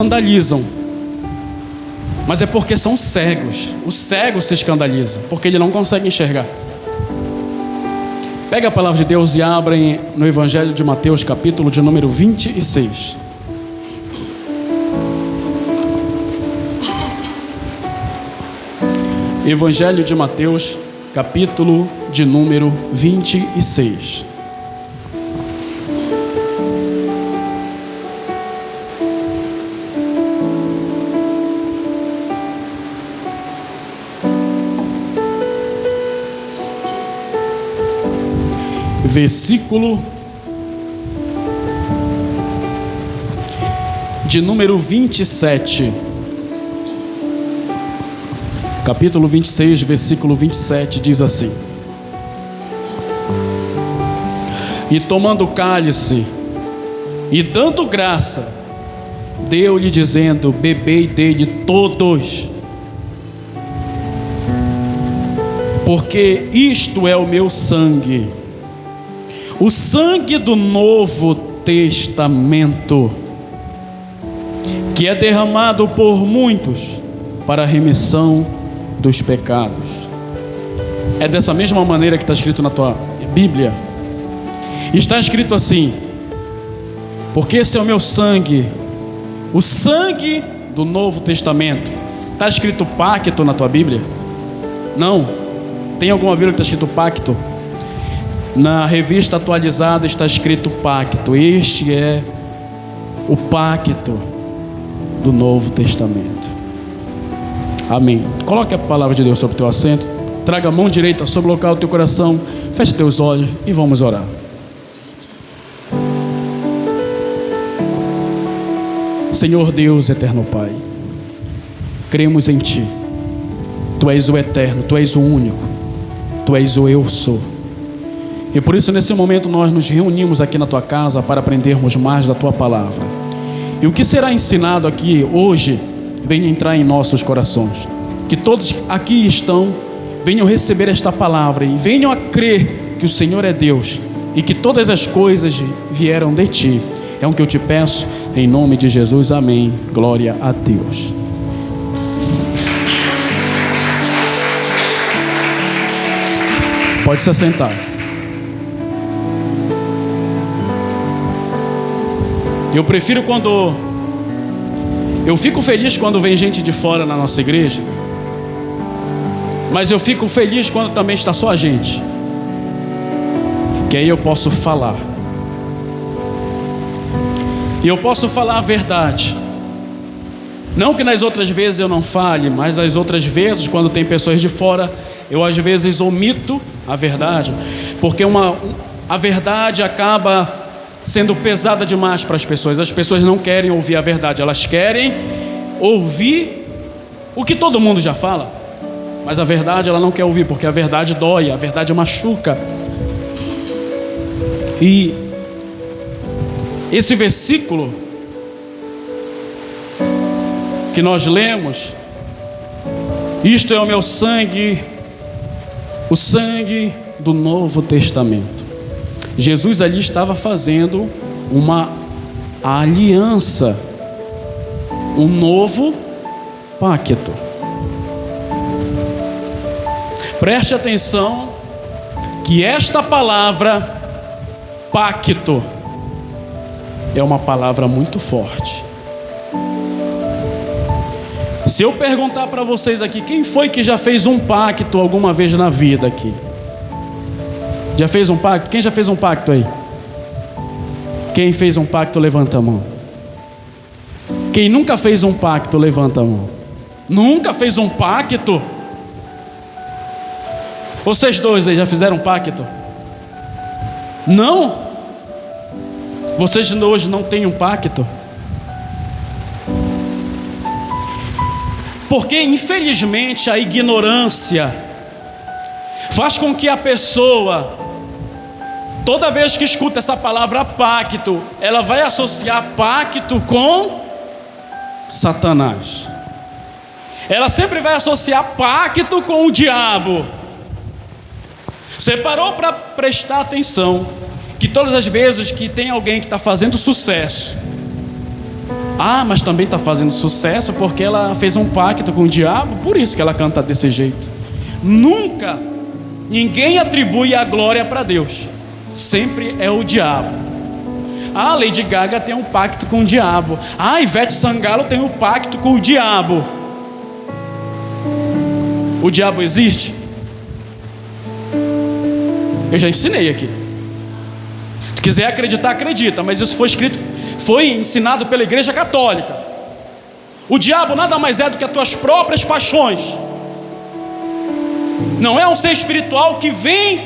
escandalizam, mas é porque são cegos. O cego se escandaliza porque ele não consegue enxergar. Pega a palavra de Deus e abrem no Evangelho de Mateus, capítulo de número 26. Evangelho de Mateus, capítulo de número 26. Versículo de número 27. Capítulo 26, versículo 27 diz assim: E tomando o cálice e dando graça, deu-lhe dizendo: Bebei dele todos, porque isto é o meu sangue, o sangue do Novo Testamento, que é derramado por muitos para a remissão dos pecados. É dessa mesma maneira que está escrito na tua Bíblia. Está escrito assim: porque esse é o meu sangue, o sangue do Novo Testamento. Está escrito pacto na tua Bíblia? Não. Tem alguma Bíblia que está escrito pacto? Na revista atualizada está escrito pacto. Este é o pacto do Novo Testamento. Amém. Coloque a palavra de Deus sobre o teu assento. Traga a mão direita sobre o local do teu coração. Feche teus olhos e vamos orar. Senhor Deus, eterno Pai, cremos em Ti. Tu és o eterno, Tu és o único, Tu és o eu sou. E por isso nesse momento nós nos reunimos aqui na Tua casa para aprendermos mais da Tua palavra. E o que será ensinado aqui hoje venha entrar em nossos corações. Que todos aqui estão venham receber esta palavra e venham a crer que o Senhor é Deus e que todas as coisas vieram de Ti. É o que eu te peço em nome de Jesus. Amém. Glória a Deus. Pode se assentar. Eu fico feliz quando vem gente de fora na nossa igreja, mas eu fico feliz quando também está só a gente, que aí eu posso falar, e eu posso falar a verdade. Não que nas outras vezes eu não fale, mas nas outras vezes, quando tem pessoas de fora, eu às vezes omito a verdade, porque a verdade acaba sendo pesada demais para as pessoas. As pessoas não querem ouvir a verdade, elas querem ouvir o que todo mundo já fala, mas a verdade ela não quer ouvir, porque a verdade dói, a verdade machuca. E esse versículo que nós lemos, isto é o meu sangue, o sangue do Novo Testamento. Jesus ali estava fazendo uma aliança, um novo pacto. Preste atenção que esta palavra pacto é uma palavra muito forte. Se eu perguntar para vocês aqui, quem foi que já fez um pacto alguma vez na vida aqui? Já fez um pacto? Quem já fez um pacto aí? Quem fez um pacto, levanta a mão. Quem nunca fez um pacto, levanta a mão. Nunca fez um pacto? Vocês dois aí já fizeram um pacto? Não? Vocês hoje não têm um pacto? Porque infelizmente a ignorância faz com que a pessoa, toda vez que escuta essa palavra pacto, ela vai associar pacto com Satanás. Ela sempre vai associar pacto com o diabo. Você parou para prestar atenção que todas as vezes que tem alguém que está fazendo sucesso, Ah, mas também está fazendo sucesso porque ela fez um pacto com o diabo, por isso que ela canta desse jeito. Nunca ninguém atribui a glória para Deus, sempre é o diabo. Ah, Lady Gaga tem um pacto com o diabo. Ah, Ivete Sangalo tem um pacto com o diabo. O diabo existe? Eu já ensinei aqui. Se quiser acreditar, acredita, mas isso foi ensinado pela Igreja Católica. O diabo nada mais é do que as tuas próprias paixões. Não é um ser espiritual que vem,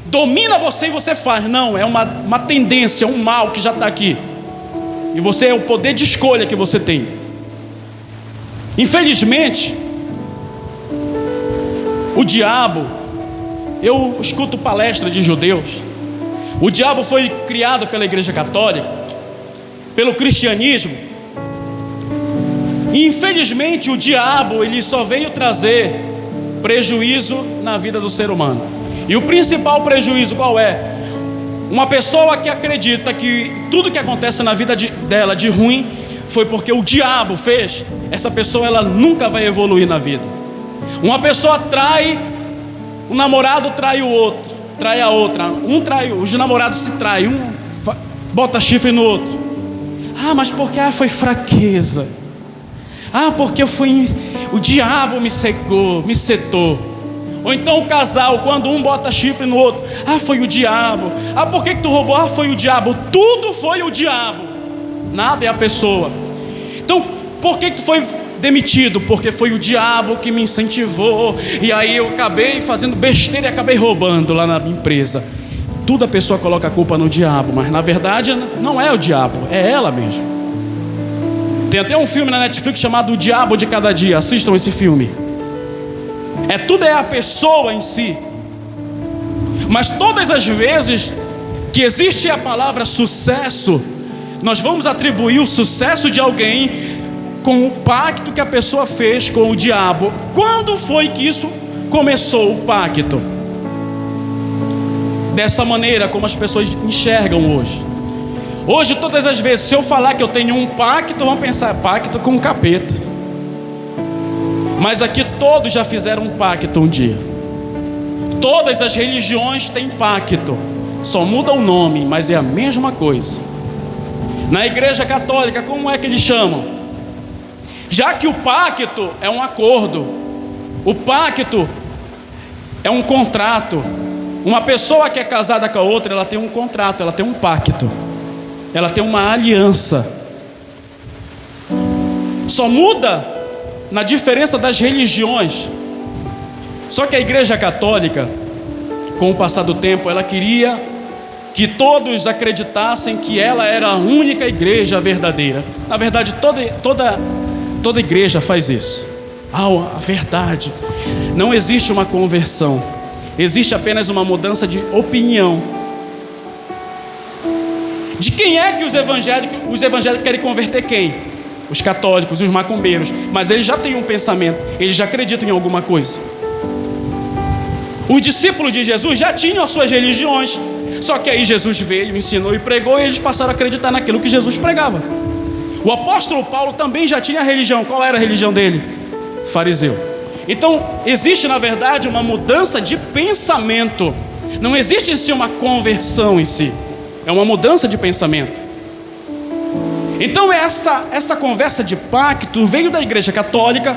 domina você e você faz. Não, é uma tendência, um mal que já está aqui. E você é o poder de escolha que você tem. Infelizmente, o diabo, eu escuto palestra de judeus. O diabo foi criado pela Igreja Católica, pelo cristianismo. E infelizmente o diabo, ele só veio trazer prejuízo na vida do ser humano. E o principal prejuízo qual é? Uma pessoa que acredita que tudo que acontece na vida dela de ruim foi porque o diabo fez. Essa pessoa, ela nunca vai evoluir na vida. Uma pessoa trai, um namorado trai o outro, trai a outra, os namorados se traem, um bota chifre no outro. Ah, mas porque foi fraqueza. Ah, porque o diabo me cegou, me setou. Ou então o casal, quando um bota chifre no outro, ah, foi o diabo. Ah, por que tu roubou? Ah, foi o diabo. Tudo foi o diabo, nada é a pessoa. Então, por que tu foi demitido? Porque foi o diabo que me incentivou, e aí eu acabei fazendo besteira e acabei roubando lá na empresa. Tudo a pessoa coloca a culpa no diabo, mas na verdade não é o diabo, é ela mesmo. Tem até um filme na Netflix chamado O Diabo de Cada Dia. Assistam esse filme. Tudo é a pessoa em si. Mas todas as vezes que existe a palavra sucesso, nós vamos atribuir o sucesso de alguém com o pacto que a pessoa fez com o diabo. Quando foi que isso começou, o pacto? Dessa maneira como as pessoas enxergam hoje. Hoje, todas as vezes, se eu falar que eu tenho um pacto, vão pensar, pacto com um capeta. Mas aqui todos já fizeram um pacto um dia. Todas as religiões têm pacto, só muda o nome, mas é a mesma coisa. Na Igreja Católica, como é que eles chamam? Já que o pacto é um acordo, o pacto é um contrato. Uma pessoa que é casada com a outra, ela tem um contrato, ela tem um pacto, ela tem uma aliança. Só muda na diferença das religiões. Só que a Igreja Católica, com o passar do tempo, ela queria que todos acreditassem que ela era a única igreja verdadeira. Na verdade, toda igreja faz isso. A verdade. Não existe uma conversão, existe apenas uma mudança de opinião. De quem é que os evangélicos querem converter quem? Os católicos, os macumbeiros. Mas eles já têm um pensamento, eles já acreditam em alguma coisa. Os discípulos de Jesus já tinham as suas religiões. Só que aí Jesus veio, ensinou e pregou, e eles passaram a acreditar naquilo que Jesus pregava. O apóstolo Paulo também já tinha religião. Qual era a religião dele? Fariseu. Então existe na verdade uma mudança de pensamento. Não existe em si uma conversão em si, é uma mudança de pensamento. Então essa conversa de pacto veio da Igreja Católica.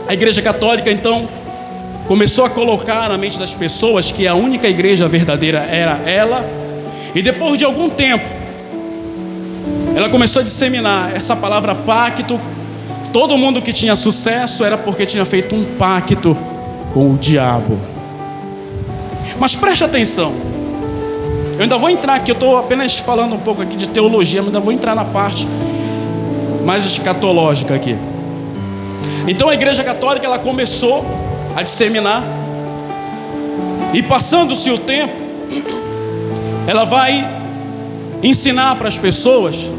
A Igreja Católica então começou a colocar na mente das pessoas que a única igreja verdadeira era ela. E depois de algum tempo, ela começou a disseminar essa palavra pacto. Todo mundo que tinha sucesso era porque tinha feito um pacto com o diabo. Mas preste atenção, eu ainda vou entrar aqui, eu estou apenas falando um pouco aqui de teologia, mas ainda vou entrar na parte mais escatológica aqui. Então a Igreja Católica, ela começou a disseminar, e passando-se o tempo, ela vai ensinar para as pessoas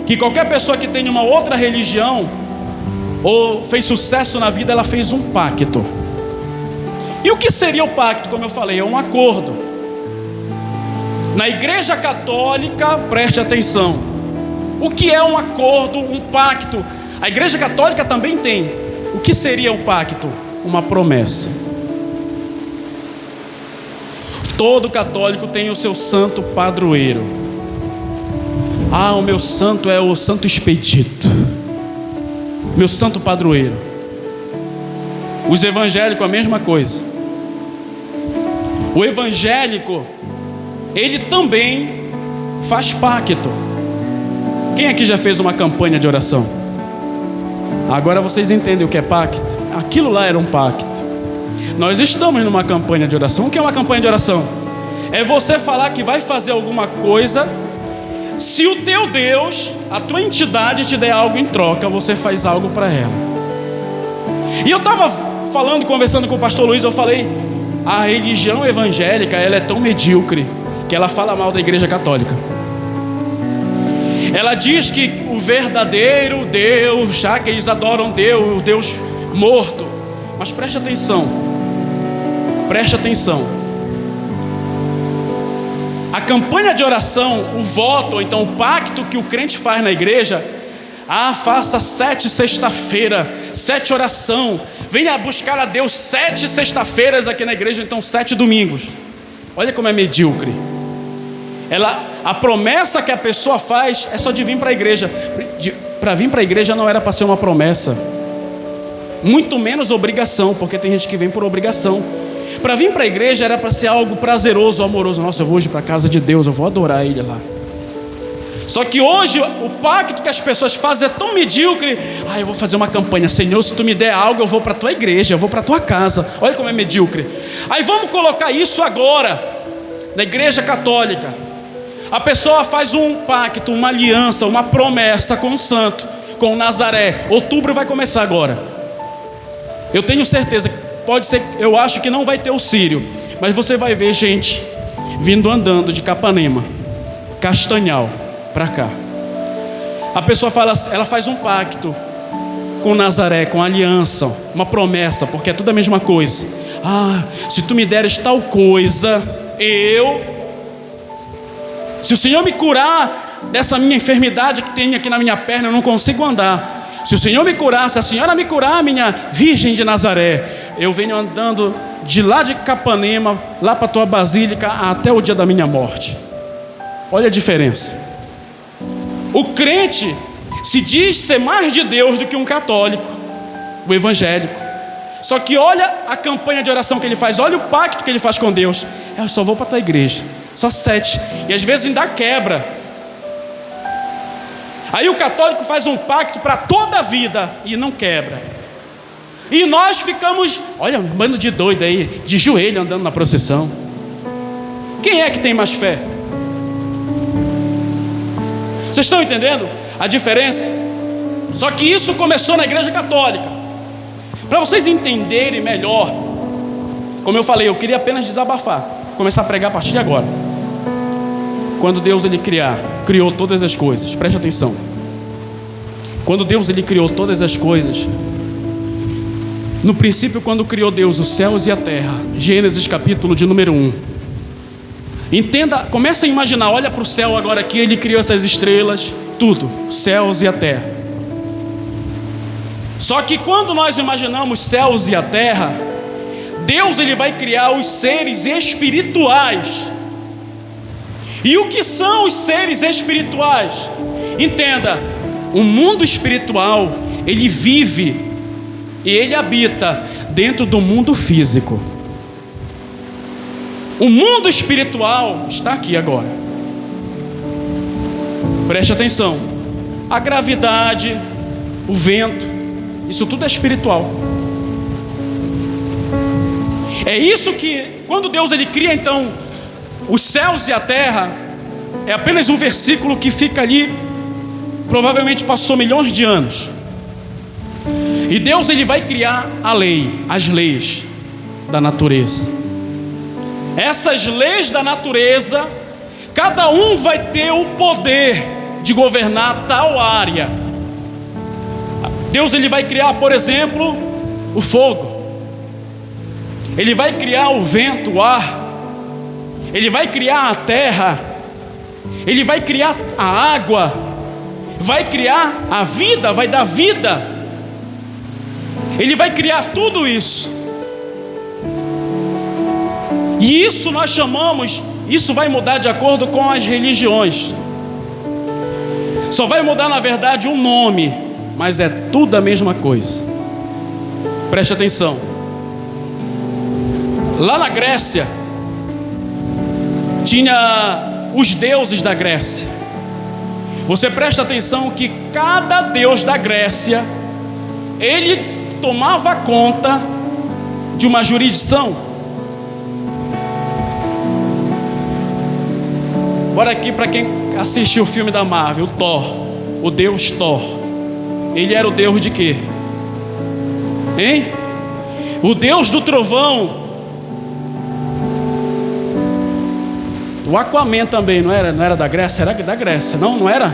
que qualquer pessoa que tenha uma outra religião ou fez sucesso na vida, ela fez um pacto. E o que seria o pacto? Como eu falei, é um acordo. Na Igreja Católica, preste atenção, O que é um acordo, um pacto? A Igreja Católica também tem. O que seria um pacto? Uma promessa. Todo católico tem o seu santo padroeiro. O meu santo é o Santo Expedito, meu santo padroeiro. Os evangélicos a mesma coisa. O evangélico, ele também faz pacto. Quem aqui já fez uma campanha de oração? Agora vocês entendem o que é pacto? Aquilo lá era um pacto. Nós estamos numa campanha de oração. O que é uma campanha de oração? É você falar que vai fazer alguma coisa. Se o teu Deus, a tua entidade te der algo em troca, você faz algo para ela. E eu estava conversando com o pastor Luiz, eu falei, a religião evangélica, ela é tão medíocre, que ela fala mal da Igreja Católica. Ela diz que o verdadeiro Deus, já que eles adoram Deus, o Deus morto. Mas preste atenção. Preste atenção. A campanha de oração, o voto, ou então o pacto que o crente faz na igreja, faça 7 sexta-feira, 7 oração, venha buscar a Deus 7 sexta-feiras aqui na igreja, então 7 domingos. Olha como é medíocre. A promessa que a pessoa faz é só de vir para a igreja. Para vir para a igreja não era para ser uma promessa, muito menos obrigação, porque tem gente que vem por obrigação. Para vir para a igreja era para ser algo prazeroso, amoroso. Nossa, eu vou hoje para a casa de Deus, eu vou adorar Ele lá. Só que hoje o pacto que as pessoas fazem é tão medíocre. Eu vou fazer uma campanha, Senhor, se tu me der algo, eu vou para a tua igreja, eu vou para a tua casa. Olha como é medíocre. Aí vamos colocar isso agora na Igreja Católica. A pessoa faz um pacto, uma aliança, uma promessa com o santo, com o Nazaré. Outubro vai começar agora. Eu tenho certeza, pode ser, eu acho que não vai ter o Sírio, mas você vai ver gente vindo andando de Capanema, Castanhal, para cá. A pessoa ela faz um pacto com o Nazaré, com a aliança, uma promessa, porque é tudo a mesma coisa. Se tu me deres tal coisa, se o Senhor me curar dessa minha enfermidade que tem aqui na minha perna, eu não consigo andar. Se o Senhor me curar, se a senhora me curar, minha Virgem de Nazaré, eu venho andando de lá de Capanema, lá para a tua basílica, até o dia da minha morte. Olha a diferença. O crente se diz ser mais de Deus do que um católico, o evangélico. Só que olha a campanha de oração que ele faz, olha o pacto que ele faz com Deus. Eu só vou para a tua igreja, só 7. E às vezes ainda quebra. Aí o católico faz um pacto para toda a vida e não quebra. E nós ficamos, olha, um bando de doido aí, de joelho andando na procissão. Quem é que tem mais fé? Vocês estão entendendo a diferença? Só que isso começou na Igreja Católica. Para vocês entenderem melhor, como eu falei, eu queria apenas desabafar, começar a pregar a partir de agora. Quando Deus criou todas as coisas, preste atenção. Quando Deus criou todas as coisas, no princípio, quando criou Deus os céus e a terra, Gênesis capítulo de número 1. Entenda, começa a imaginar, olha para o céu agora aqui, Ele criou essas estrelas, tudo, céus e a terra. Só que quando nós imaginamos céus e a terra, Deus vai criar os seres espirituais. E o que são os seres espirituais? Entenda, o mundo espiritual, ele vive e ele habita dentro do mundo físico. O mundo espiritual está aqui agora. Preste atenção. A gravidade, o vento, isso tudo é espiritual. É isso que, quando Deus cria então os céus e a terra, é apenas um versículo que fica ali, provavelmente passou milhões de anos. E Deus vai criar a lei, as leis da natureza. Essas leis da natureza, cada um vai ter o poder de governar tal área. Deus vai criar, por exemplo, o fogo. Ele vai criar o vento, o ar. Ele vai criar a terra. Ele vai criar a água. vai criar a vida, vai dar vida. Ele vai criar tudo isso. E isso nós chamamos, isso vai mudar de acordo com as religiões. Só vai mudar na verdade um nome, mas é tudo a mesma coisa. Preste atenção. Lá na Grécia tinha os deuses da Grécia. Você presta atenção que cada deus da Grécia, ele tomava conta de uma jurisdição. Bora aqui para quem assistiu o filme da Marvel, o Thor, o deus Thor. Ele era o deus de quê? Hein? O deus do trovão. O Aquaman também, não era da Grécia? Era da Grécia, não era?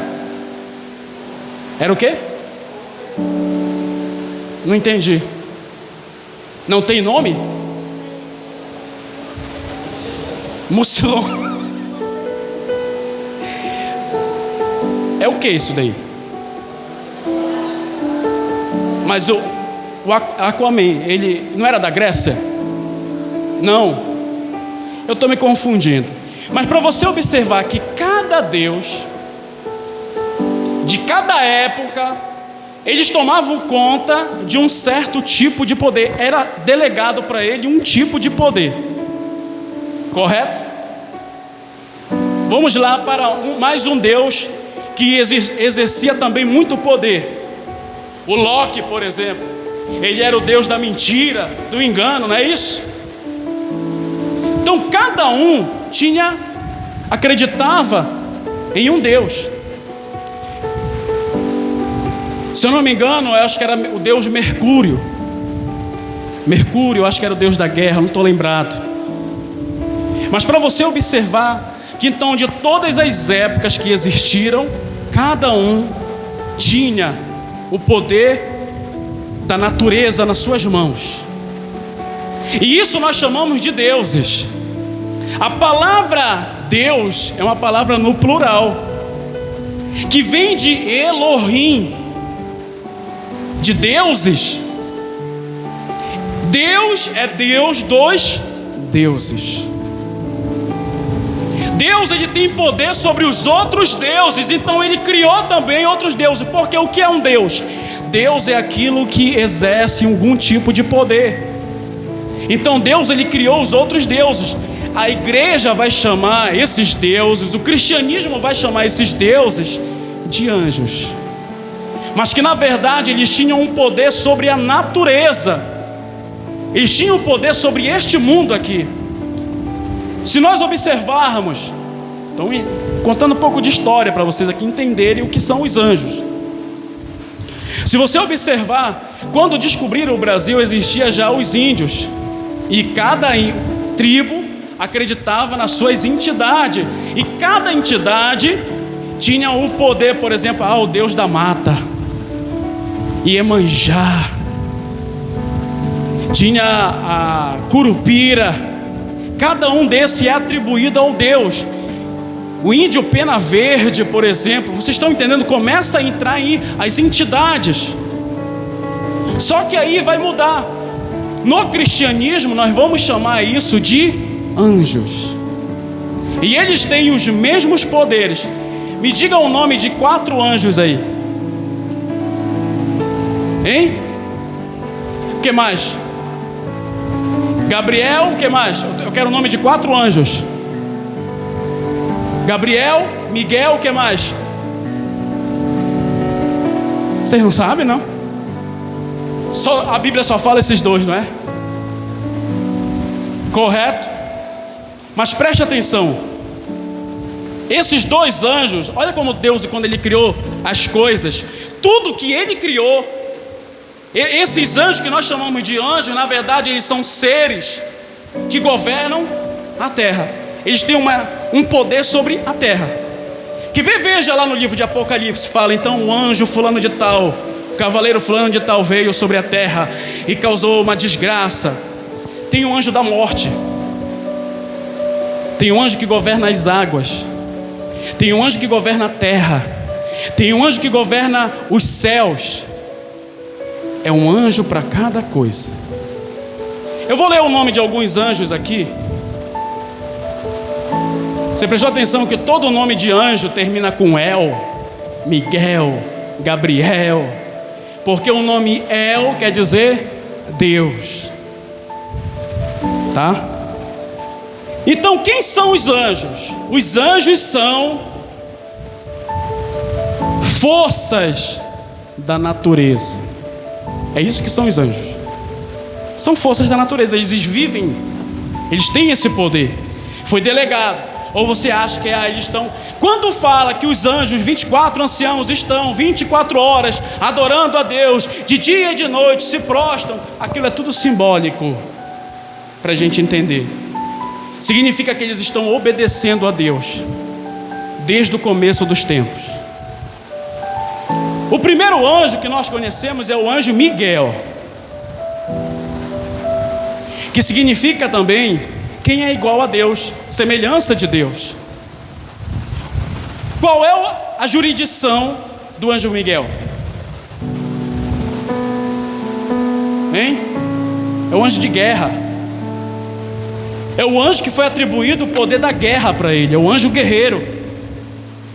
Era o quê? Não entendi. Não tem nome? Mucilon. É o que isso daí? Mas o Aquaman, ele não era da Grécia? Não. Eu estou me confundindo. Mas para você observar que cada deus, de cada época, eles tomavam conta de um certo tipo de poder. Era delegado para ele um tipo de poder. Correto? Vamos lá para mais um deus que exercia também muito poder. O Loki, por exemplo, ele era o deus da mentira, do engano, não é isso? Então cada um acreditava em um deus. Se eu não me engano, eu acho que era o deus Mercúrio. Mercúrio, eu acho que era o deus da guerra, não estou lembrado. Mas para você observar que então de todas as épocas que existiram, cada um tinha o poder da natureza nas suas mãos. E isso nós chamamos de deuses. A palavra Deus é uma palavra no plural, que vem de Elohim, de deuses. Deus é Deus dos deuses. Deus, ele tem poder sobre os outros deuses, então ele criou também outros deuses. Porque o que é um Deus? Deus é aquilo que exerce algum tipo de poder. Então Deus, ele criou os outros deuses. A igreja vai chamar esses deuses, o cristianismo vai chamar esses deuses de anjos. Mas que na verdade eles tinham um poder sobre a natureza. Eles tinham poder sobre este mundo aqui. Se nós observarmos, então contando um pouco de história para vocês aqui entenderem o que são os anjos. Se você observar, quando descobriram o Brasil, existia já os índios. E cada tribo acreditava nas suas entidades. E cada entidade tinha o poder, por exemplo, o Deus da mata, Iemanjá, tinha a Curupira. Cada um desses é atribuído a um Deus. O índio pena verde, por exemplo, vocês estão entendendo? Começa a entrar aí as entidades. Só que aí vai mudar. No cristianismo nós vamos chamar isso de anjos. E eles têm os mesmos poderes. Me diga o nome de 4 anjos aí. Hein? O que mais? Gabriel, o que mais? Eu quero o nome de 4 anjos. Gabriel, Miguel, o que mais? Vocês não sabem, não? A Bíblia só fala esses 2, não é? Correto? Mas preste atenção. Esses 2 anjos, olha como Deus, quando ele criou as coisas, tudo que ele criou, esses anjos que nós chamamos de anjos, na verdade eles são seres que governam a terra. Eles têm um poder sobre a terra. Que veja lá no livro de Apocalipse, fala então o anjo fulano de tal, o cavaleiro fulano de tal veio sobre a terra e causou uma desgraça. Tem o anjo da morte, tem o anjo que governa as águas, tem o anjo que governa a terra, Tem um anjo que governa os céus. É um anjo para cada coisa. Eu vou ler o nome de alguns anjos aqui. Você prestou atenção que todo nome de anjo termina com El, Miguel, Gabriel, porque o nome El quer dizer Deus, tá? Então quem são os anjos? Os anjos são forças da natureza. É isso que são os anjos. São forças da natureza. Eles vivem, eles têm esse poder. Foi delegado. Ou você acha que eles estão... Quando fala que os anjos, 24 anciãos, estão 24 horas adorando a Deus, de dia e de noite, se prostram, aquilo é tudo simbólico, para a gente entender. Significa que eles estão obedecendo a Deus desde o começo dos tempos. O primeiro anjo que nós conhecemos é o anjo Miguel, que significa também quem é igual a Deus, semelhança de Deus. Qual é a jurisdição do anjo Miguel? Hein? É o anjo de guerra. É o anjo que foi atribuído o poder da guerra para ele. É o anjo guerreiro,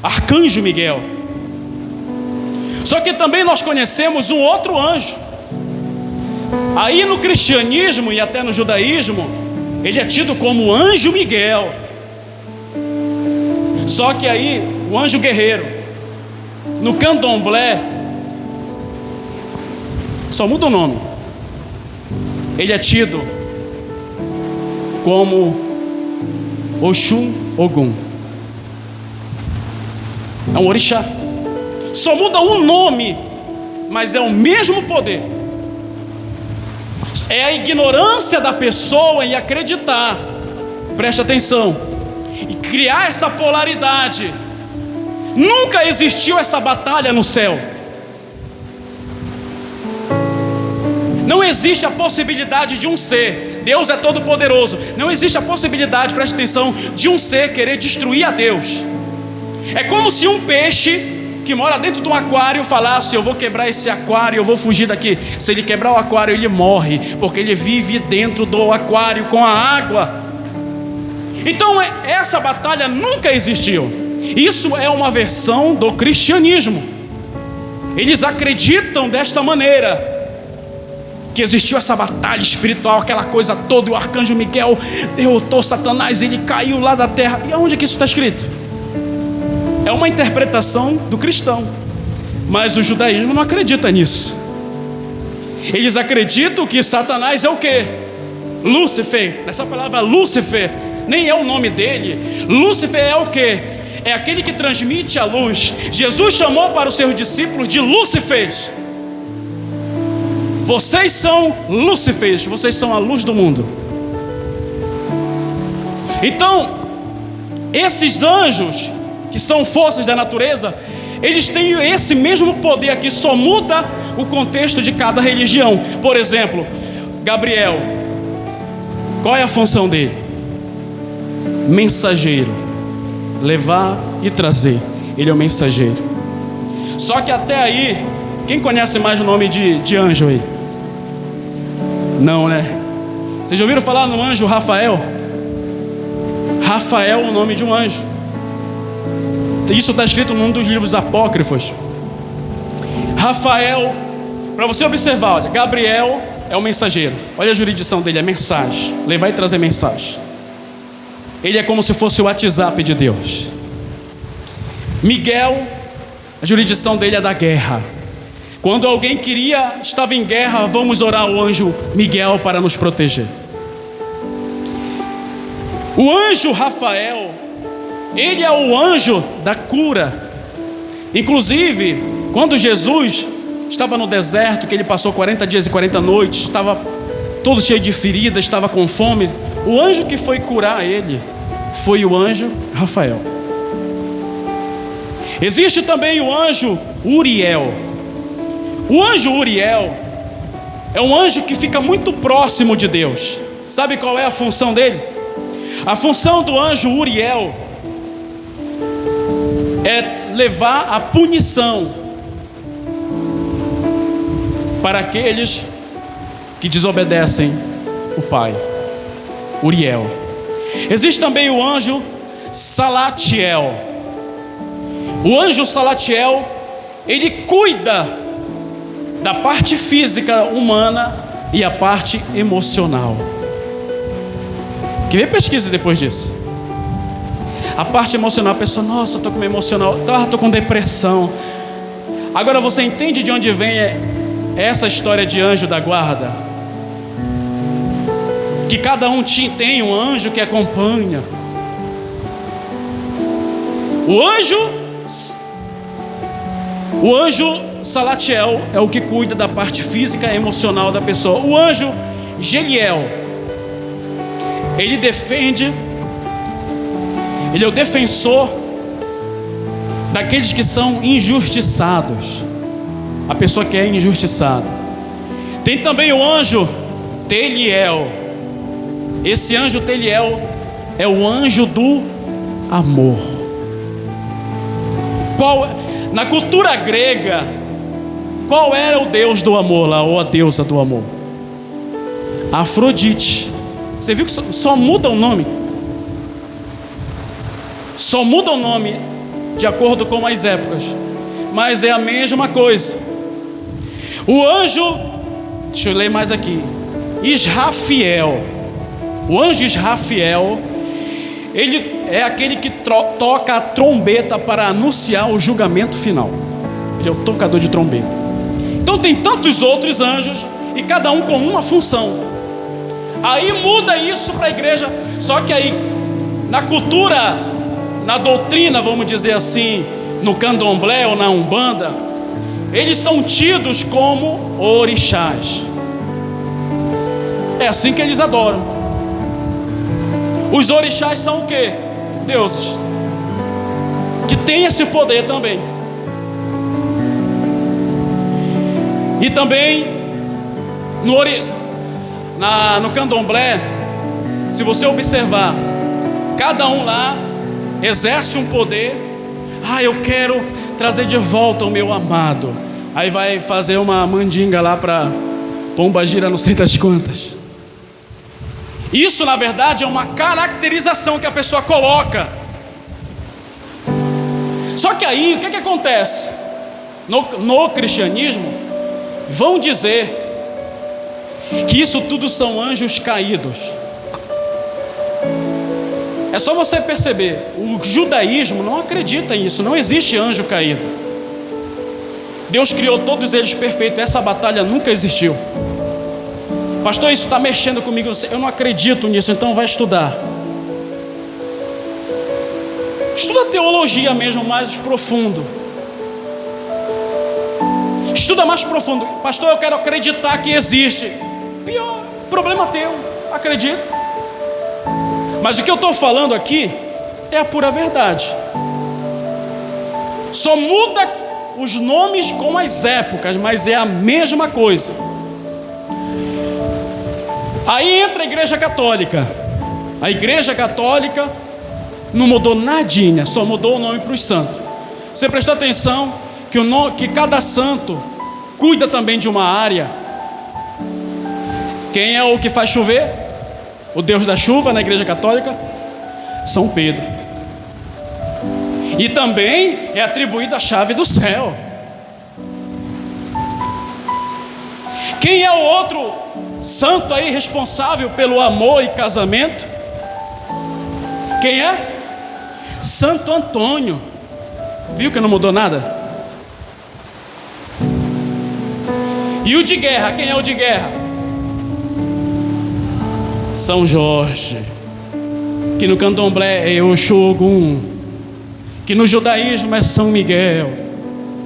arcanjo Miguel. Só que também nós conhecemos um outro anjo. Aí no cristianismo e até no judaísmo, ele é tido como anjo Miguel. Só que aí o anjo guerreiro, no candomblé, só muda o nome. Ele é tido como Oxum Ogum. É um orixá. Só muda um nome, mas é o mesmo poder. É a ignorância da pessoa em acreditar, preste atenção, e criar essa polaridade. Nunca existiu essa batalha no céu. Não existe a possibilidade de um ser, Deus é todo poderoso, não existe a possibilidade, preste atenção, de um ser querer destruir a Deus. É como se um peixe que mora dentro de um aquário falasse: eu vou quebrar esse aquário, eu vou fugir daqui. Se ele quebrar o aquário, ele morre, porque ele vive dentro do aquário com a água. Então essa batalha nunca existiu. Isso é uma versão do cristianismo. Eles acreditam desta maneira, que existiu essa batalha espiritual, aquela coisa toda. O arcanjo Miguel derrotou Satanás, ele caiu lá da terra. E aonde que isso está escrito? É uma interpretação do cristão, mas o judaísmo não acredita nisso. Eles acreditam que Satanás é o quê? Lúcifer. Essa palavra Lúcifer nem é o nome dele. Lúcifer é o quê? É aquele que transmite a luz. Jesus chamou para os seus discípulos de Lúcifers. Vocês são Lúcifers, vocês são a luz do mundo. Então, esses anjos, que são forças da natureza, eles têm esse mesmo poder aqui, só muda o contexto de cada religião. Por exemplo, Gabriel, qual é a função dele? Mensageiro, levar e trazer. Ele é o mensageiro. Só que até aí, quem conhece mais o nome de anjo aí? Não, né? Vocês já ouviram falar no anjo Rafael? Rafael é o nome de um anjo. Isso está escrito num dos livros apócrifos. Rafael, para você observar, olha, Gabriel é o mensageiro. Olha a jurisdição dele, é mensagem, levar e trazer mensagem. Ele é como se fosse o WhatsApp de Deus. Miguel, a jurisdição dele é da guerra. Quando alguém estava em guerra, vamos orar ao anjo Miguel para nos proteger. O anjo Rafael, ele é o anjo da cura. Inclusive, quando Jesus estava no deserto, que ele passou 40 dias e 40 noites, estava todo cheio de feridas, estava com fome, o anjo que foi curar ele foi o anjo Rafael. Existe também o anjo Uriel. O anjo Uriel é um anjo que fica muito próximo de Deus. Sabe qual é a função dele? A função do anjo Uriel é levar a punição para aqueles que desobedecem o Pai. Uriel. Existe também o anjo Salatiel. O anjo Salatiel, ele cuida da parte física humana e a parte emocional. Quer ver? Pesquise depois disso. A parte emocional, a pessoa, nossa, eu estou com emocional, estou com depressão. Agora você entende de onde vem essa história de anjo da guarda? Que cada um tem um anjo que acompanha. O anjo Salatiel é o que cuida da parte física e emocional da pessoa. O anjo Geliel, ele defende, ele é o defensor daqueles que são injustiçados. A pessoa que é injustiçada. Tem também o anjo Teliel. Esse anjo Teliel é o anjo do amor. Na cultura grega, qual era o deus do amor lá, ou a deusa do amor? Afrodite. Você viu que só muda o nome? Só muda o nome de acordo com as épocas, mas é a mesma coisa. O anjo, deixa eu ler mais aqui, Israfiel. O anjo Israfiel, ele é aquele que toca a trombeta para anunciar o julgamento final. Ele é o tocador de trombeta. Então tem tantos outros anjos e cada um com uma função. Aí muda isso para a igreja. Só que aí na cultura, na doutrina, vamos dizer assim, no candomblé ou na umbanda, eles são tidos como orixás. É assim que eles adoram. Os orixás são o quê? Deuses que têm esse poder também. E também no candomblé, se você observar, cada um lá exerce um poder. Eu quero trazer de volta o meu amado. Aí vai fazer uma mandinga lá para Pomba Gira, não sei das quantas. Isso na verdade é uma caracterização que a pessoa coloca. Só que aí o que acontece? No cristianismo vão dizer que isso tudo são anjos caídos. É só você perceber, o judaísmo não acredita nisso, não existe anjo caído. Deus criou todos eles perfeitos, essa batalha nunca existiu. Pastor, isso está mexendo comigo, eu não acredito nisso, então vai estudar. Estuda teologia mesmo, mais profundo. Estuda mais profundo. Pastor, eu quero acreditar que existe. Pior, problema teu, acredita. Mas o que eu estou falando aqui é a pura verdade. Só muda os nomes com as épocas, mas é a mesma coisa. Aí entra a igreja católica. A igreja católica não mudou nadinha, só mudou o nome para os santos. Você prestou atenção que cada santo cuida também de uma área. Quem é o que faz chover? O Deus da chuva na igreja católica? São Pedro. E também é atribuída a chave do céu. Quem é o outro santo aí responsável pelo amor e casamento? Quem é? Santo Antônio. Viu que não mudou nada? E o de guerra, quem é o de guerra? São Jorge. Que no candomblé é Oxógun. Que no judaísmo é São Miguel.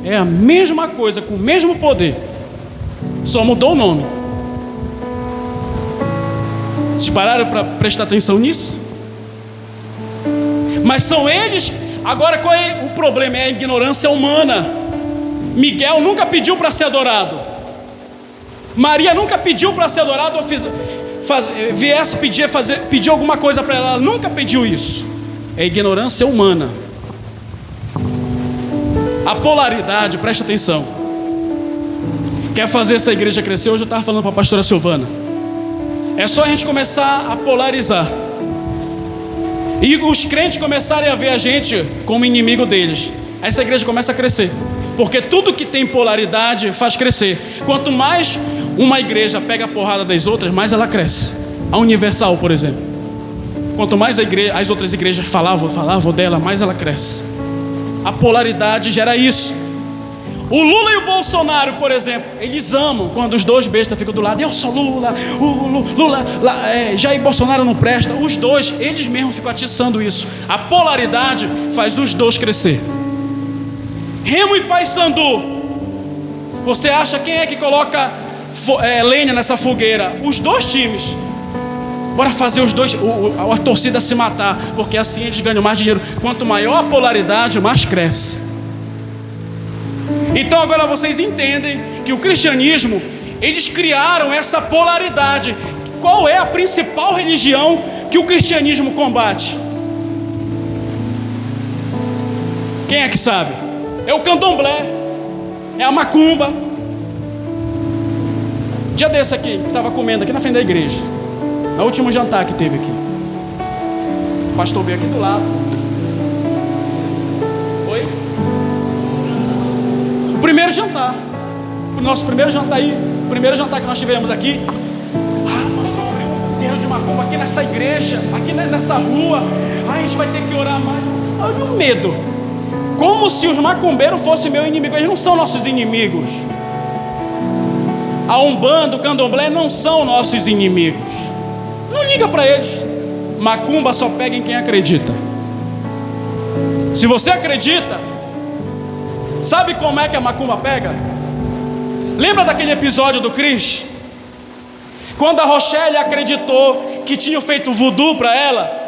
É a mesma coisa, com o mesmo poder, só mudou o nome. Vocês pararam para prestar atenção nisso? Mas são eles. Agora qual é o problema? É a ignorância humana. Miguel nunca pediu para ser adorado. Maria nunca pediu para ser adorada, ou viesse pedir alguma coisa para ela. Ela nunca pediu isso. É ignorância humana. A polaridade, presta atenção. Quer fazer essa igreja crescer? Hoje eu estava falando para a pastora Silvana. É só a gente começar a polarizar. E os crentes começarem a ver a gente como inimigo deles. Essa igreja começa a crescer. Porque tudo que tem polaridade faz crescer. Quanto mais uma igreja pega a porrada das outras, mais ela cresce. A Universal, por exemplo. Quanto mais as outras igrejas falavam dela, mais ela cresce. A polaridade gera isso. O Lula e o Bolsonaro, por exemplo, eles amam quando os dois bestas ficam do lado. Eu sou Lula, Jair Bolsonaro não presta. Os dois, eles mesmos ficam atiçando isso. A polaridade faz os dois crescer. Remo e Paysandu. Você acha quem é que coloca lenha nessa fogueira? Os dois times. Bora fazer os dois, a torcida se matar, porque assim eles ganham mais dinheiro. Quanto maior a polaridade, mais cresce. Então agora vocês entendem que o cristianismo, eles criaram essa polaridade. Qual é a principal religião que o cristianismo combate? Quem é que sabe? É o candomblé, é a macumba. Dia desse aqui, estava comendo aqui na frente da igreja, no último jantar que teve aqui. O pastor veio aqui do lado. Oi? O primeiro jantar. O nosso primeiro jantar aí. O primeiro jantar que nós tivemos aqui. Pastor, abriu um terreiro de macumba aqui nessa igreja, aqui nessa rua. A gente vai ter que orar mais. Olha o medo. Como se os macumbeiros fossem meu inimigo. Eles não são nossos inimigos. A Umbanda, o Candomblé não são nossos inimigos. Não liga para eles. Macumba só pega em quem acredita. Se você acredita, sabe como é que a macumba pega? Lembra daquele episódio do Cris? Quando a Rochelle acreditou que tinham feito voodoo para ela,